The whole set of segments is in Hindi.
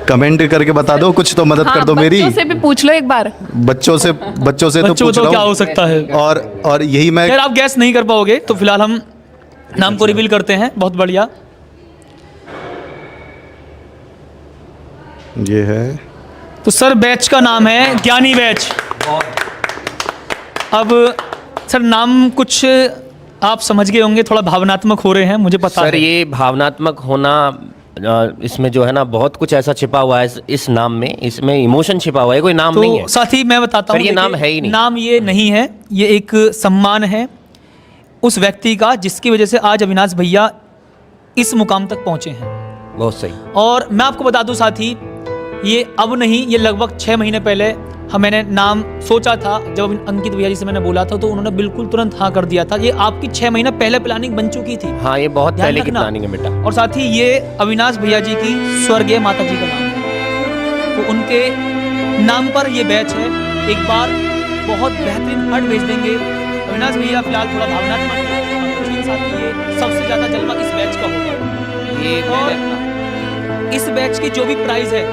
कमेंट करके बता दो, कुछ तो मदद कर दो मेरी। बच्चों से भी पूछ लो एक बार। बच्चों से तो बच्चों पूछ तो रहा क्या हूँ। हो सकता है। और यही मैं खैर आप गैस नहीं कर पाओगे तो फिलहाल हम नाम को रिवील करते हैं। बहुत बढ़िया। ये है तो सर बैच का नाम है ज्ञानी बैच। अब सर नाम कुछ आप समझ गए होंगे, थोड़ा भावनात्मक हो रहे हैं, मुझे पता सर है। ये भावनात्मक होना इसमें जो है ना बहुत कुछ ऐसा छिपा हुआ है इस नाम में, इसमें इमोशन छिपा हुआ है, कोई नाम नहीं है। तो साथ ही मैं बताता सर, हूँ, ये नाम देखिए, है ही नहीं। नाम ये नहीं है, ये एक सम्मान है उस व्यक्ति का जिसकी वजह से आज अविनाश भैया इस मुकाम तक पहुंचे हैं। बहुत सही। और मैं आपको बता दूं साथी, ये अब नहीं, ये लगभग 6 महीने पहले मैंने नाम सोचा था। जब अंकित भैया जी से मैंने बोला था तो उन्होंने बिल्कुल तुरंत हाँ कर दिया था। ये आपकी 6 महीने पहले प्लानिंग बन चुकी थी। हाँ, ये बहुत ध्यान पहले की रखना। प्लानिंग है बेटा। और साथ ही ये अविनाश भैया जी की स्वर्गीय माता जी का नाम है, तो उनके नाम पर ये बैच है। एक बार बहुत बेहतरीन हट भेज देंगे अविनाश भैया। फिलहाल थोड़ा भावनात्मक है, लेकिन साथ ही ये सबसे ज्यादा जलवा इस बैच का होगा। ये और इस बैच की जो भी प्राइस है,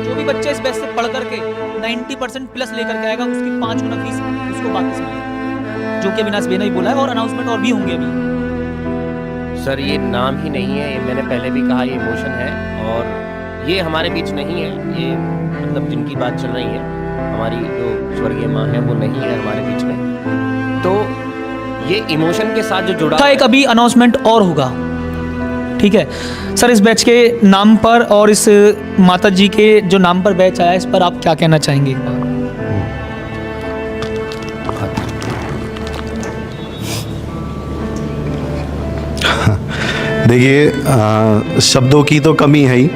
जो भी बच्चा इस बैच से पढ़ करके 90% प्लस लेकर के आएगा, उसकी 5 गुना फीस उसको वापस मिलेगी, जो कि अविनाश भैया ने भी बोला है। और अनाउंसमेंट और भी होंगे अभी। सर ये नाम ही नहीं है, ये मैंने पहले भी कहा, ये इमोशन है। और ये हमारे बीच नहीं है, ये मतलब जिनकी बात चल रही है हमारी जो स्वर्गीय माँ है वो नहीं है हमारे बीच में। तो ये इमोशन के साथ जो जुड़ा था, एक अभी अनाउंसमेंट और होगा, ठीक है सर। इस बैच के नाम पर और इस माता जी के जो नाम पर बैच आया, इस पर आप क्या कहना चाहेंगे एक बार? देखिए, शब्दों की तो कमी है ही,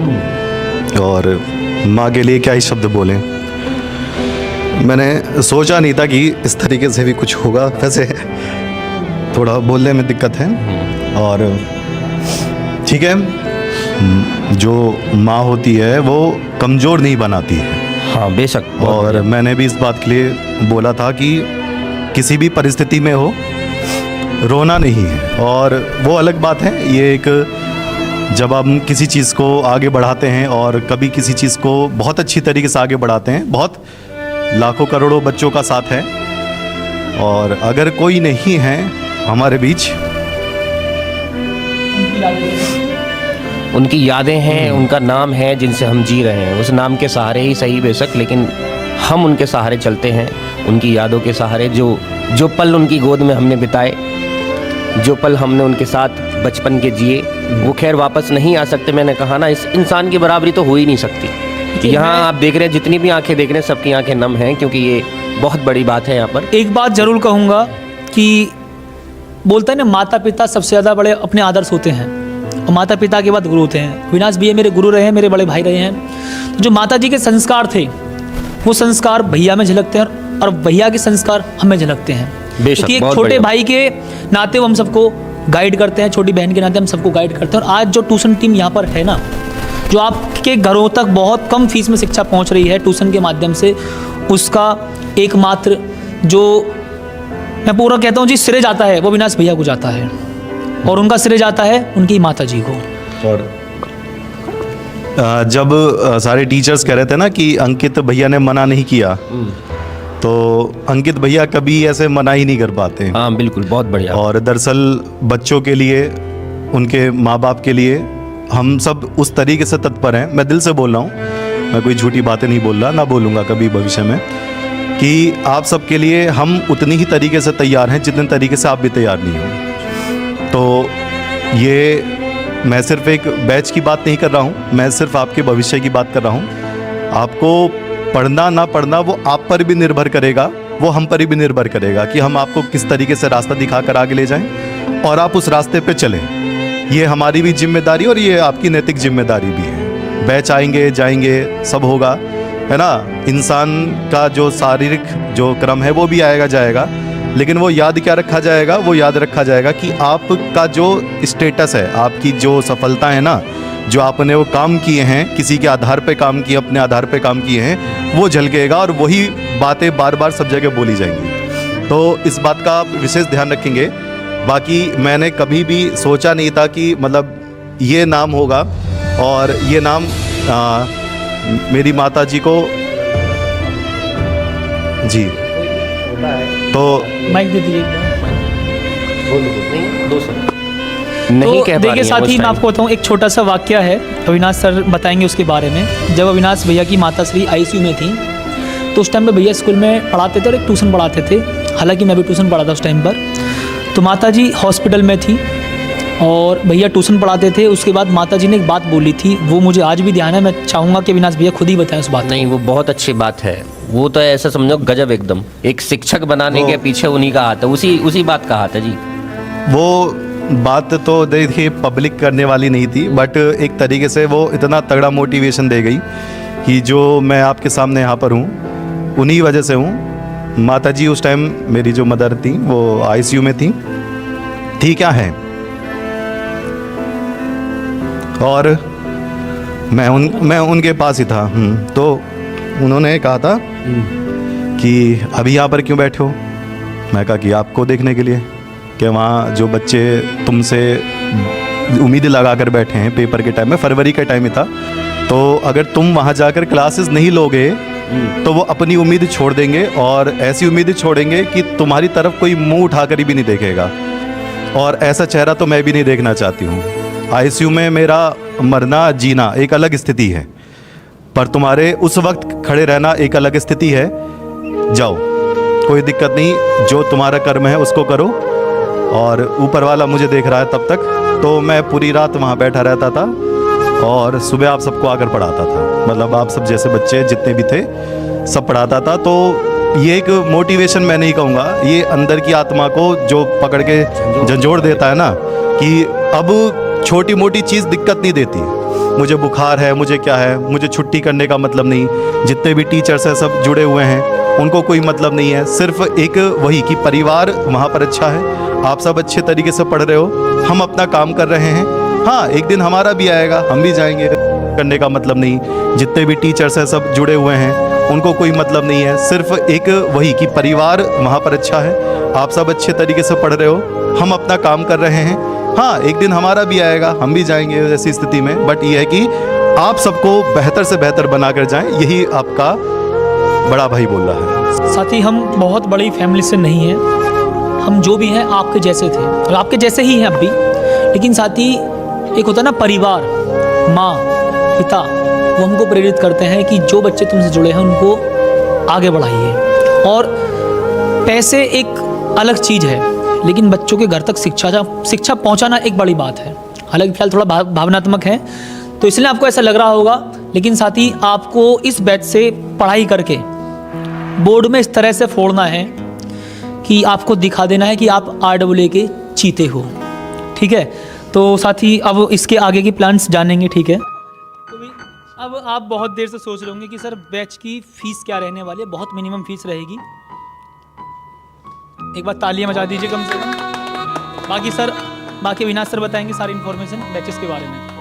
और माँ के लिए क्या ही शब्द बोलें। मैंने सोचा नहीं था कि इस तरीके से भी कुछ होगा। वैसे थोड़ा बोलने में दिक्कत है, और ठीक है, जो माँ होती है वो कमज़ोर नहीं बनाती है। हाँ बेशक। और मैंने भी इस बात के लिए बोला था कि किसी भी परिस्थिति में हो, रोना नहीं है। और वो अलग बात है, ये एक जब हम किसी चीज़ को आगे बढ़ाते हैं और कभी किसी चीज़ को बहुत अच्छी तरीके से आगे बढ़ाते हैं, बहुत लाखों करोड़ों बच्चों का साथ है। और अगर कोई नहीं है हमारे बीच, उनकी यादें हैं, उनका नाम है जिनसे हम जी रहे हैं। उस नाम के सहारे ही सही बेशक, लेकिन हम उनके सहारे चलते हैं, उनकी यादों के सहारे। जो पल उनकी गोद में हमने बिताए, जो पल हमने उनके साथ बचपन के जिए, वो खैर वापस नहीं आ सकते। मैंने कहा ना, इस इंसान की बराबरी तो हो ही नहीं सकती। यहाँ आप देख रहे हैं, जितनी भी आंखें देख रहे हैं, सबकी आंखें नम हैं, क्योंकि ये बहुत बड़ी बात है यहाँ पर। एक बात जरूर कहूँगा कि बोलते हैं ना, माता पिता सबसे ज़्यादा बड़े अपने आदर्श होते हैं, और माता पिता के बाद गुरु होते हैं। अविनाश भैया मेरे गुरु रहे हैं, मेरे बड़े भाई रहे हैं। जो माता जी के संस्कार थे, वो संस्कार भैया में झलकते हैं, और भैया के संस्कार हमें झलकते हैं। क्योंकि एक छोटे भाई के नाते वो हम सबको गाइड करते हैं, छोटी बहन के नाते हम सबको गाइड करते हैं। और आज जो ट्यूशन टीम यहाँ पर है ना, जो आपके घरों तक बहुत कम फीस में शिक्षा पहुँच रही है ट्यूशन के माध्यम से, उसका एकमात्र जो मैं पूरा कहता हूँ जी श्रेय जाता है, वो अविनाश भैया को जाता है। और उनका श्रेय जाता है उनकी माता जी को। और जब सारे टीचर्स कह रहे थे ना कि अंकित भैया ने मना नहीं किया, तो अंकित भैया कभी ऐसे मना ही नहीं कर पाते। हाँ बिल्कुल, बहुत बढ़िया। और दरअसल बच्चों के लिए, उनके माँ बाप के लिए हम सब उस तरीके से तत्पर हैं। मैं दिल से बोल रहा हूँ, मैं कोई झूठी बातें नहीं बोल रहा, ना बोलूँगा कभी भविष्य में, कि आप सबके लिए हम उतनी ही तरीके से तैयार हैं जितने तरीके से आप भी तैयार नहीं हो। तो ये मैं सिर्फ एक बैच की बात नहीं कर रहा हूँ, मैं सिर्फ आपके भविष्य की बात कर रहा हूँ। आपको पढ़ना ना पढ़ना वो आप पर भी निर्भर करेगा, वो हम पर भी निर्भर करेगा कि हम आपको किस तरीके से रास्ता दिखाकर आगे ले जाएं और आप उस रास्ते पे चलें। ये हमारी भी जिम्मेदारी और ये आपकी नैतिक जिम्मेदारी भी है। बैच आएंगे जाएंगे सब होगा, है ना। इंसान का जो शारीरिक जो क्रम है वो भी आएगा जाएगा, लेकिन वो याद क्या रखा जाएगा, वो याद रखा जाएगा कि आपका जो स्टेटस है, आपकी जो सफलता है ना, जो आपने वो काम किए हैं, किसी के आधार पे काम किए, अपने आधार पे काम किए हैं, वो झलकेगा और वही बातें बार बार सब जगह बोली जाएंगी। तो इस बात का आप विशेष ध्यान रखेंगे। बाकी मैंने कभी भी सोचा नहीं था कि मतलब ये नाम होगा, और ये नाम मेरी माता जी को जी तो माइक दे दीजिए नहीं तो कह पा रही देखिए हैं साथी उस मैं टाइम। आपको बताऊं, एक छोटा सा वाक्य है, अविनाश सर बताएंगे उसके बारे में। जब अविनाश भैया की माता श्री आईसीयू में थी तो उस टाइम पे भैया स्कूल में पढ़ाते थे और एक ट्यूशन पढ़ाते थे, हालांकि मैं भी ट्यूशन पढ़ा था उस टाइम पर। तो माता जी हॉस्पिटल में थी और भैया ट्यूशन पढ़ाते थे। उसके बाद माता जी ने एक बात बोली थी, वो मुझे आज भी ध्यान है, मैं चाहूँगा कि अविनाश भैया खुद ही बताएं उस बात। नहीं, वो बहुत अच्छी बात है। वो तो ऐसा समझो गजब एकदम, एक शिक्षक बनाने के पीछे उन्हीं का हाथ है, उसी बात का हाथ है जी। वो बात तो देखिए पब्लिक करने वाली नहीं थी, बट एक तरीके से वो इतना तगड़ा मोटिवेशन दे गई कि जो मैं आपके सामने यहाँ पर हूँ उन्हीं वजह से हूँ। माता जी उस टाइम मेरी जो मदर थी वो आईसीयू में थी क्या है, और मैं उनके पास ही था। तो उन्होंने कहा था कि अभी यहाँ पर क्यों बैठे हो। मैं कहा कि आपको देखने के लिए, कि वहाँ जो बच्चे तुमसे उम्मीद लगा कर बैठे हैं, पेपर के टाइम में, फरवरी का टाइम ही था, तो अगर तुम वहाँ जाकर क्लासेस नहीं लोगे तो वो अपनी उम्मीद छोड़ देंगे, और ऐसी उम्मीद छोड़ेंगे कि तुम्हारी तरफ कोई मुंह उठाकर भी नहीं देखेगा, और ऐसा चेहरा तो मैं भी नहीं देखना चाहती हूँ। आईसीयू में मेरा मरना जीना एक अलग स्थिति है, पर तुम्हारे उस वक्त खड़े रहना एक अलग स्थिति है। जाओ, कोई दिक्कत नहीं, जो तुम्हारा कर्म है उसको करो, और ऊपर वाला मुझे देख रहा है तब तक। तो मैं पूरी रात वहाँ बैठा रहता था और सुबह आप सबको आकर पढ़ाता था, मतलब आप सब जैसे बच्चे जितने भी थे सब पढ़ाता था। तो ये एक मोटिवेशन मैं नहीं कहूँगा, ये अंदर की आत्मा को जो पकड़ के झंझोड़ देता है ना, कि अब छोटी मोटी चीज़ दिक्कत नहीं देती। मुझे बुखार है, मुझे क्या है, मुझे छुट्टी करने का मतलब नहीं। जितने भी टीचर्स हैं सब जुड़े हुए हैं, उनको कोई मतलब नहीं है। सिर्फ एक वही कि परिवार वहाँ पर अच्छा है, आप सब अच्छे तरीके से पढ़ रहे हो, हम अपना काम कर रहे हैं। हाँ, एक दिन हमारा भी आएगा, हम भी जाएंगे। करने का मतलब नहीं। जितने भी टीचर्स हैं सब जुड़े हुए हैं, उनको कोई मतलब नहीं है। सिर्फ एक वही कि परिवार वहाँ पर अच्छा है, आप सब अच्छे तरीके से पढ़ रहे हो, हम अपना काम कर रहे हैं। हाँ, एक दिन हमारा भी आएगा, हम भी जाएंगे ऐसी स्थिति में। बट ये है कि आप सबको बेहतर से बेहतर बनाकर जाएं, यही आपका बड़ा भाई बोल रहा है। साथी हम बहुत बड़ी फैमिली से नहीं हैं, हम जो भी हैं आपके जैसे थे और आपके जैसे ही हैं अब भी। लेकिन साथी एक होता है ना परिवार, माँ पिता, वो हमको प्रेरित करते हैं कि जो बच्चे तुमसे जुड़े हैं उनको आगे बढ़ाइए। और पैसे एक अलग चीज़ है, लेकिन बच्चों के घर तक शिक्षा पहुंचाना एक बड़ी बात है। हालांकि फिलहाल थोड़ा भावनात्मक है तो इसलिए आपको ऐसा लग रहा होगा, लेकिन साथ ही आपको इस बैच से पढ़ाई करके बोर्ड में इस तरह से फोड़ना है कि आपको दिखा देना है कि आप RAA के चीते हो। ठीक है, तो साथ ही अब इसके आगे की प्लान्स जानेंगे। ठीक है, तो भी अब आप बहुत देर से सोच रहे होंगे कि सर बैच की फ़ीस क्या रहने वाली है। बहुत मिनिमम फीस रहेगी, एक बार तालियां बजा दीजिए कम से कम। बाकी अविनाश सर बताएंगे सारी इन्फॉर्मेशन बैचेस के बारे में।